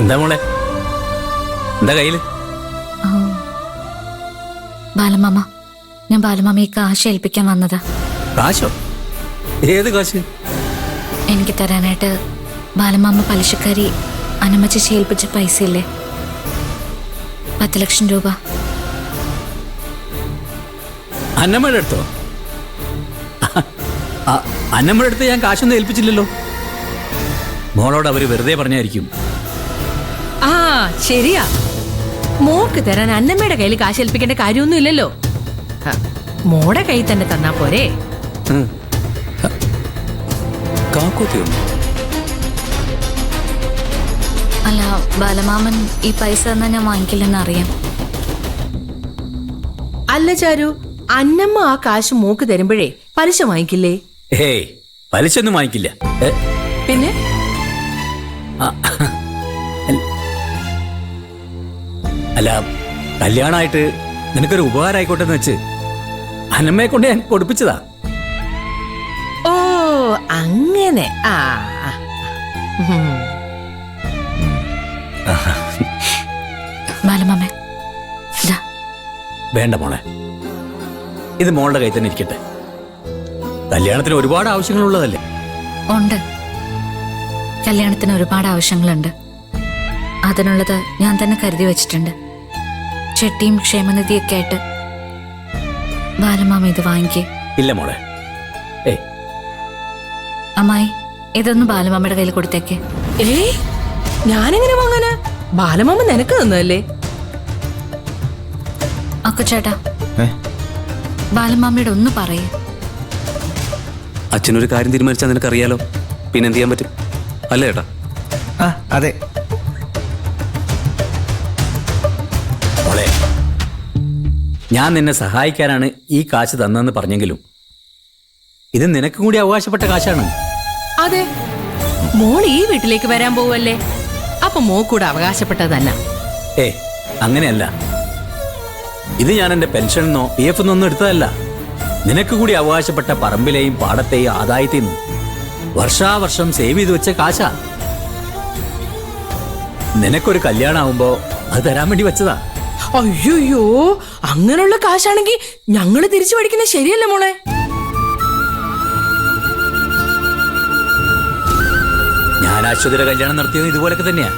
എന്താ മോളെ, എന്താ കയ്യില്? ബാലമാമ, ഞാൻ ബാലമാമയെ കാശ് ഏൽപ്പിക്കാൻ വന്നതാ. കാശോ? ഏത് കാശ്? എനിക്ക് തരാനായിട്ട് ബാലമാമ പലിശക്കാരി അനമ്മച്ചി ഏൽപ്പിച്ച പൈസ ഇല്ലേ, 10 ലക്ഷം രൂപ. അന്നമ്മയുടെ അടുത്തോ? അന്നമ്മയുടെ അടുത്ത് ഞാൻ കാശൊന്നും ഏൽപ്പിച്ചില്ലല്ലോ. മോളോട് അവര് വെറുതെ പറഞ്ഞായിരിക്കും. ആ ശരിയാ, മോക്ക് തരാൻ അന്നമ്മയുടെ കയ്യിൽ കാശ് ഏൽപ്പിക്കേണ്ട കാര്യമൊന്നും ഇല്ലല്ലോ. മോടെ കയ്യിൽ തന്നെ തന്നാ പോരെ. അല്ല, ബാലമാമൻ ഈ പൈസ തന്നാ ഞാൻ വാങ്ങിക്കില്ലെന്ന് അറിയാം. അല്ല ചാരു, അന്നമ്മ ആ കാശ് മോക്ക് തരുമ്പോഴേ പലിശ വാങ്ങിക്കില്ലേ? ഹേയ്, പലിശ ഒന്നും വാങ്ങിക്കില്ല. പിന്നെ അല്ല, കല്യാണമായിട്ട് നിനക്കൊരു ഉപകാരം ആയിക്കോട്ടെ എന്ന് വെച്ച് അന്നമ്മയെ കൊണ്ട് ഞാൻ കൊടുപ്പിച്ചതാ. ഓ അങ്ങനെ. ആ ബാലമാമ, വേണ്ട മോളെ, ഇത് മോളുടെ കയ്യിൽ തന്നെ ഇരിക്കട്ടെ. കല്യാണത്തിന് ഒരുപാട് ആവശ്യങ്ങളുള്ളതല്ലേ? ഉണ്ട്, കല്യാണത്തിന് ഒരുപാട് ആവശ്യങ്ങളുണ്ട്. അതിനുള്ളത് ഞാൻ തന്നെ കരുതി വെച്ചിട്ടുണ്ട്. ചെട്ടിയും ക്ഷേമനിധിയൊക്കെ ആയിട്ട് ബാലമാമ ഇത് വാങ്ങിക്കേ. ഇല്ല മോളെ. അമ്മായി, ഇതൊന്ന് ബാലമാമയുടെ കയ്യിൽ കൊടുത്തേക്ക്. ഞാനെങ്ങനെ വാങ്ങാനാ? ബാലമാമ നിനക്ക് തന്നല്ലേ? അക്കുച്ചേട്ടാ, ബാലമാമയുടെ ഒന്ന് പറയേ. അച്ഛനൊരു കാര്യം തീരുമാനിച്ചാൽ നിനക്കറിയാലോ, പിന്നെ എന്ത് ചെയ്യാൻ പറ്റും, അല്ലേ ചേട്ടാ? അതെ. മോളെ, ഞാൻ നിന്നെ സഹായിക്കാനാണ് ഈ കാശ് തന്നെന്ന് പറഞ്ഞെങ്കിലും ഇത് നിനക്കും കൂടി അവകാശപ്പെട്ട കാശാണ്. അതെ, മോൾ ഈ വീട്ടിലേക്ക് വരാൻ പോവല്ലേ, അപ്പൊ മോക്കൂടെ അവകാശപ്പെട്ടത് തന്നെ. അങ്ങനെയല്ല. ഇത് ഞാൻ എന്റെ പെൻഷനെന്നോ PF ഒന്നും എടുത്തതല്ല. നിനക്ക് കൂടി അവകാശപ്പെട്ട പറമ്പിലെയും പാടത്തെയും ആദായത്തിൽ നിന്നും വർഷാവർഷം സേവ് ചെയ്ത് വെച്ച കാശാ. നിനക്കൊരു കല്യാണമാവുമ്പോ അത് തരാൻ വേണ്ടി വെച്ചതാ. അയ്യോ, അങ്ങനെയുള്ള കാശാണെങ്കിൽ ഞങ്ങള് തിരിച്ചു പഠിക്കുന്നത് ശരിയല്ല മോളെ. ഞാൻ അശ്വതിയുടെ കല്യാണം നടത്തിയത് ഇതുപോലൊക്കെ തന്നെയാ.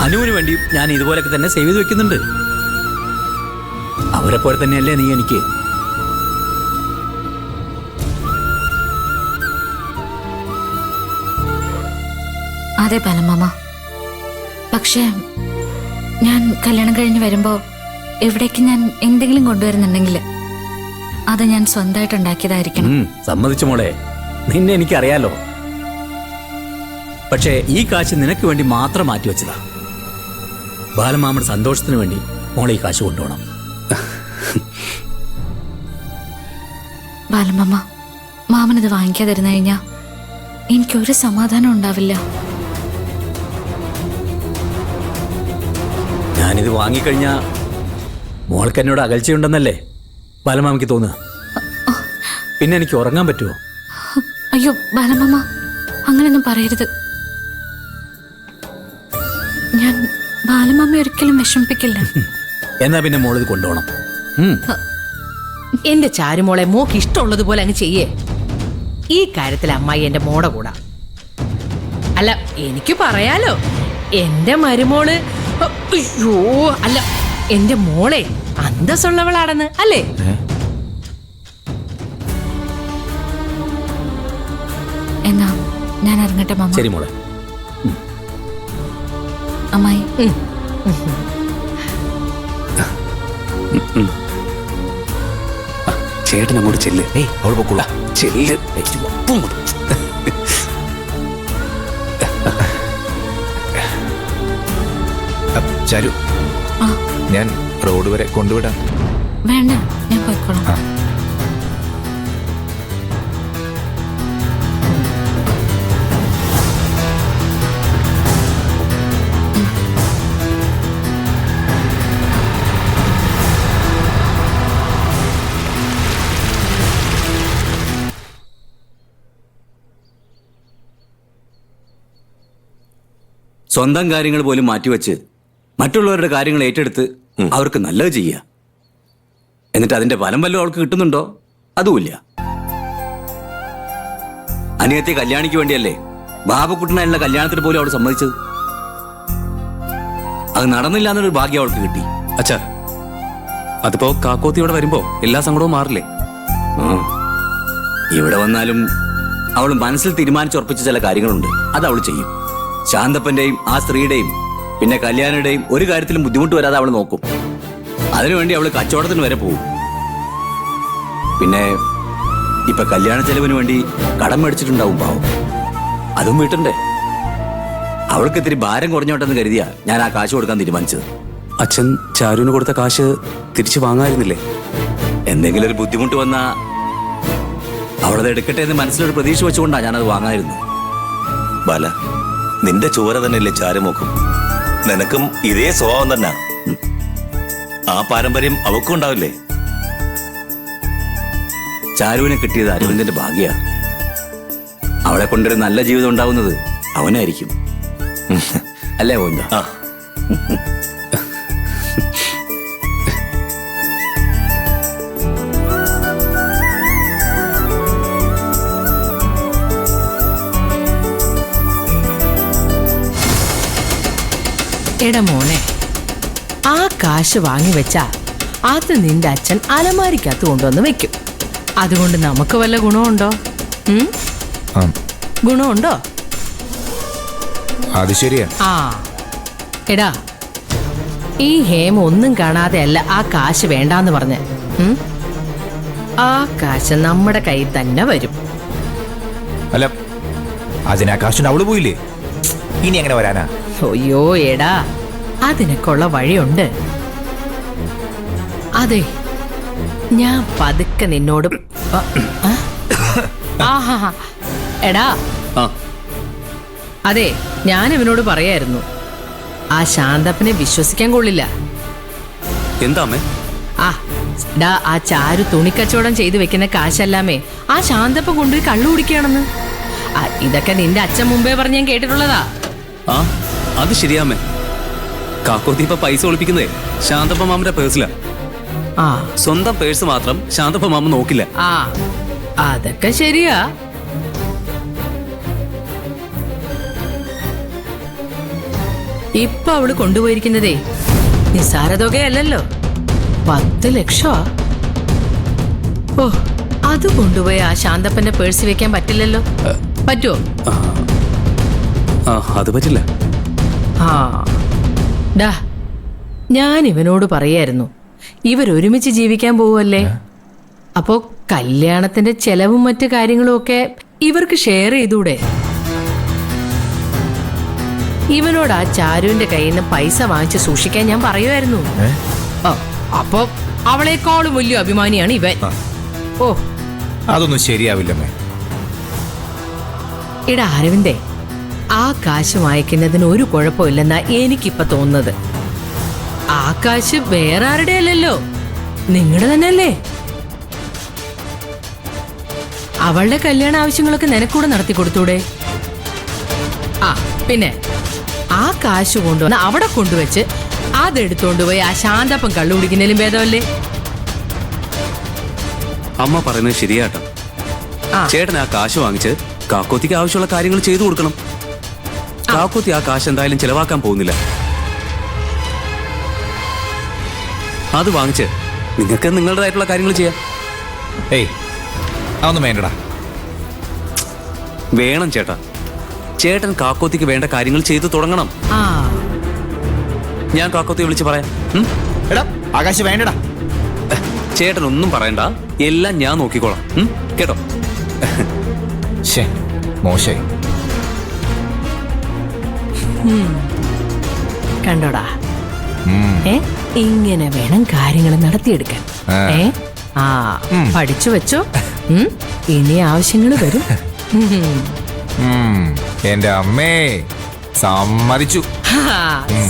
അനുവിന് വേണ്ടി ഞാൻ ഇതുപോലൊക്കെ തന്നെ സേവ് ചെയ്ത് വെക്കുന്നുണ്ട്. അവരെ പോലെ തന്നെയല്ലേ നീ എനിക്ക്. അതെ ബാലമാമ, പക്ഷേ ഞാൻ കല്യാണം കഴിഞ്ഞ് വരുമ്പോ എവിടേക്ക് ഞാൻ എന്തെങ്കിലും കൊണ്ടുവരുന്നുണ്ടെങ്കിൽ അത് ഞാൻ സ്വന്തമായിട്ട് ഉണ്ടാക്കിയതായിരിക്കണം. സമ്മതിച്ചു മോളെ, നിന്നെ എനിക്കറിയാലോ. പക്ഷേ ഈ കാശ് നിനക്ക് വേണ്ടി മാത്രം മാറ്റി വെച്ചതാ. ബാലമാമയുടെ സന്തോഷത്തിന് വേണ്ടി മോളെ ഈ കാശ് കൊണ്ടുപോകണം. ബാലമാമ, മാമനത് വാങ്ങിക്കാതിരുന്നു കഴിഞ്ഞാ എനിക്കൊരു സമാധാനം ഉണ്ടാവില്ല. ഞാനിത് വാങ്ങിക്കഴിഞ്ഞാ മോൾക്ക് എന്നോട് അകൽച്ചയുണ്ടെന്നല്ലേ ബാലമാമയ്ക്ക് തോന്നുക? പിന്നെ എനിക്ക് ഉറങ്ങാൻ പറ്റുമോ? അയ്യോ ബാലമാമ, അങ്ങനെയൊന്നും പറയരുത്. ഞാൻ ബാലമാമ ഒരിക്കലും വിഷമിപ്പിക്കില്ല. എന്നാ പിന്നെ മോളിത് കൊണ്ടുപോകണം. എന്റെ ചാരുമോളെ മോക്ക് ഇഷ്ടമുള്ളതുപോലെ അങ്ങ് ചെയ്യേ. ഈ കാര്യത്തിൽ അമ്മായി എന്റെ മോടെ കൂടാ. അല്ല, എനിക്ക് പറയാലോ, എന്റെ മരുമോള്, അയ്യോ അല്ല, എന്റെ മോളെ അന്തസ്സുള്ളവളാണെന്ന് അല്ലേ? എന്നാ ഞാൻ ഇറങ്ങട്ടെ മാമ. ശരി മോളെ. അമ്മായി, ചേട്ടൻ അങ്ങോട്ട് ചെല്ല്. അവൾ പൊക്കോളാ. ചെല്ല്. ചാരു, ഞാൻ റോഡ് വരെ കൊണ്ടുവിടാം. വേണ്ട, ഞാൻ പോയിക്കോളാം. സ്വന്തം കാര്യങ്ങൾ പോലും മാറ്റിവെച്ച് മറ്റുള്ളവരുടെ കാര്യങ്ങൾ ഏറ്റെടുത്ത് അവർക്ക് നല്ലത് ചെയ്യുക. എന്നിട്ട് അതിന്റെ ഫലം വല്ലതും അവൾക്ക് കിട്ടുന്നുണ്ടോ? അതുമില്ല. അനിയത്തി കല്യാണിക്ക് വേണ്ടിയല്ലേ ബാബക്കുട്ടനായുള്ള കല്യാണത്തിന് പോലും അവൾ സമ്മതിച്ചത്. അത് നടന്നില്ല എന്നൊരു ഭാഗ്യം അവൾക്ക് കിട്ടി. അച്ഛാ, അതിപ്പോ കാക്കോത്തിയോടെ വരുമ്പോ എല്ലാ സങ്കടവും മാറില്ലേ? ഇവിടെ വന്നാലും അവൾ മനസ്സിൽ തീരുമാനിച്ചുറപ്പിച്ച ചില കാര്യങ്ങളുണ്ട്. അത് അവൾ ചെയ്യും. ശാന്തപ്പന്റെയും ആ സ്ത്രീയുടെയും പിന്നെ കല്യാണിയുടെയും ഒരു കാര്യത്തിലും ബുദ്ധിമുട്ട് വരാതെ അവൾ നോക്കും. അതിനുവേണ്ടി അവൾ കച്ചവടത്തിന് വരെ പോകും. പിന്നെ ഇപ്പൊ കല്യാണ ചെലവിന് വേണ്ടി കടം മേടിച്ചിട്ടുണ്ടാവും പാവം. അതും വീട്ടണ്ടേ. അവൾക്ക് ഇത്തിരി ഭാരം കുറഞ്ഞോട്ടെന്ന് കരുതിയാ ഞാൻ ആ കാശ് കൊടുക്കാൻ തീരുമാനിച്ചത്. അച്ഛൻ ചാരുവിന് കൊടുത്ത കാശ് തിരിച്ചു വാങ്ങായിരുന്നില്ലേ? എന്തെങ്കിലും ഒരു ബുദ്ധിമുട്ട് വന്നാ അവളത് എടുക്കട്ടെ എന്ന് മനസ്സിലൊരു പ്രതീക്ഷ വെച്ചുകൊണ്ടാ ഞാനത് വാങ്ങായിരുന്നു. ബാല, നിന്റെ ചോര തന്നെയല്ലേ ചാരുമോക്കും. നിനക്കും ഇതേ സ്വഭാവം തന്നെ. ആ പാരമ്പര്യം അവക്കും ഉണ്ടാവില്ലേ? ചാരുവിനെ കിട്ടിയത് അരവിന്ദന്റെ ഭാഗ്യ. അവളെ കൊണ്ടൊരു നല്ല ജീവിതം ഉണ്ടാവുന്നത് അവനായിരിക്കും. അല്ലേ ഗോവിന്ദ? ആ, എടാ മോനെ, ആ കാശ് വാങ്ങി വെച്ചാ അത് നിന്റെ അച്ഛൻ അലമാരിക്കകത്ത് കൊണ്ടുവന്ന് വെക്കും. അതുകൊണ്ട് നമുക്ക് വല്ല ഗുണമുണ്ടോ? ആ, ഗുണമുണ്ടോ? അത് ശരിയാ. ആ എടാ, ഈ ഹേമ ഒന്നും കാണാതെ അല്ല ആ കാശ് വേണ്ടാന്ന് പറഞ്ഞ്. ആ കാശ് നമ്മുടെ കയ്യിൽ തന്നെ വരും. അല്ല, അതിനാ കാശുണ്ട് അവള് പോയില്ലേ? ഇനി എങ്ങനെ വരാനാ? അയ്യോ എടാ, അതിനൊക്കെയുള്ള വഴിയുണ്ട്. അതെ, ഞാൻ പതുക്കെ നിന്നോട് ആഹാ എടാ, ആ, അതെ, ഞാൻ ഇവനോട് പറയായിരുന്നു, ആ ശാന്തപ്പനെ വിശ്വസിക്കാൻ കൊള്ളില്ല. എന്താ അമ്മേ? ആ ഡാ, ആ ചാരു തുണിക്കച്ചവടം ചെയ്തു വെക്കുന്ന കാശല്ലാമേ ആ ശാന്തപ്പൻ കൊണ്ടുപോയി കള്ളു കുടിക്കുകയാണെന്ന്. ഇതൊക്കെ നിന്റെ അച്ഛൻ മുമ്പേ പറഞ്ഞ് ഞാൻ കേട്ടിട്ടുള്ളതാ. ആ, അത് ശരിയാമ്മേ. കാക്കോത്തി ഇപ്പൊ പൈസ ഒളിപ്പിക്കുന്നേ ശാന്തപ്പ മാമന്റെ പേഴ്സിലാ. ആ സ്വന്തം പേഴ്സ് മാത്രം ശാന്തപ്പ മാമ നോക്കില്ല. ആ അതൊക്കെ ശരിയാ. ഇപ്പൊ അവള് കൊണ്ടുപോയിരിക്കുന്നതേ നിസ്സാര തുകയല്ലല്ലോ, 10 ലക്ഷമാ. ഓ, അത് കൊണ്ടുപോയി ആ ശാന്തപ്പന്റെ പേഴ്സ് വെക്കാൻ പറ്റില്ലല്ലോ. പറ്റുമോ? ആ, അത് പറ്റില്ല. ആ ഡാ, ഞാൻ ഇവനോട് പറയായിരുന്നു, ഇവരൊരുമിച്ച് ജീവിക്കാൻ പോവല്ലേ, അപ്പോ കല്യാണത്തിന്റെ ചെലവും മറ്റു കാര്യങ്ങളും ഒക്കെ ഇവർക്ക് ഷെയർ ചെയ്തൂടെ? ഇവനോട് ആ ചാരുവിന്റെ കയ്യിൽ നിന്ന് പൈസ വാങ്ങിച്ച് സൂക്ഷിക്കാൻ ഞാൻ പറയുമായിരുന്നു. അപ്പൊ അവളെക്കാളും വലിയ അഭിമാനിയാണ് ഇവൻ. ഓ, അതൊന്നും ശരിയാവില്ലമ്മേ. എടാ അരവിന്ദേ, ആ കാശ് വാങ്ങിക്കുന്നതിന് ഒരു കുഴപ്പമില്ലെന്നാ എനിക്കിപ്പൊ തോന്നുന്നത്. ആ കാശ് വേറെ ആരുടെ അല്ലല്ലോ, നിങ്ങളുടെ തന്നെ അല്ലേ? അവളുടെ കല്യാണ ആവശ്യങ്ങളൊക്കെ നിനക്കൂടെ നടത്തി കൊടുത്തൂടെ? ആ പിന്നെ ആ കാശ് കൊണ്ടുവന്ന് അവിടെ കൊണ്ടുവച്ച് അതെടുത്തോണ്ടുപോയി ആ ശാന്തപ്പം കള്ളു കുടിക്കുന്നതിലും ഭേദമല്ലേ? അമ്മ പറയുന്നത് ശരിയാട്ടോ. ചേട്ടൻ ആ കാശ് വാങ്ങിച്ച് കാക്കോത്തിക്ക് ആവശ്യമുള്ള കാര്യങ്ങൾ ചെയ്തു കൊടുക്കണം. കാക്കോത്തി ആ കാശ് എന്തായാലും ചെലവാക്കാൻ പോകുന്നില്ല. അത് വാങ്ങിച്ച് നിങ്ങൾക്ക് നിങ്ങളുടേതായിട്ടുള്ള കാര്യങ്ങൾ ചെയ്യാം. ഏയ്, അതൊന്നും വേണ്ടടാ. വേണം ചേട്ടാ. ചേട്ടൻ കാക്കോത്തിക്ക് വേണ്ട കാര്യങ്ങൾ ചെയ്തു തുടങ്ങണം. ആ ഞാൻ കാക്കോത്തിയെ വിളിച്ച് പറയാം. എടാ, ആകാശ് വേണ്ടടാ. ചേട്ടൻ ഒന്നും പറയണ്ട, എല്ലാം ഞാൻ നോക്കിക്കോളാം. കേട്ടോ? ശേ, മോശമായി. കണ്ടോടാ, ഇങ്ങനെ വേണം കാര്യങ്ങൾ നടത്തിയെടുക്കാൻ. ആ പഠിച്ചു വെച്ചോ, ഇനി ആവശ്യങ്ങൾ വരും. എന്റെ അമ്മേ, സമ്മതിച്ചു.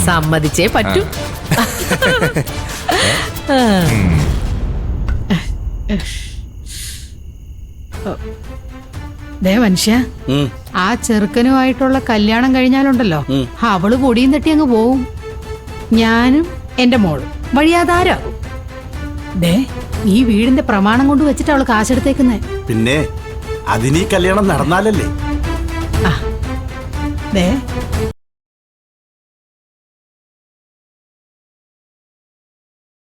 സമ്മതിച്ചേ പറ്റൂ. ദേ മനുഷ്യ, ആ ചെറുക്കനുമായിട്ടുള്ള കല്യാണം കഴിഞ്ഞാലുണ്ടല്ലോ അവള് പൊടിയും തട്ടി അങ്ങ് പോവും. ഞാനും എന്റെ മോളും വഴിയാധാരാകും. ദേ ഈ വീടിന്റെ പ്രമാണം കൊണ്ട് വെച്ചിട്ട് അവള് കാശെടുത്തേക്കുന്നേ. പിന്നെ അതിനീ കല്യാണം നടന്നാലല്ലേ. ദേ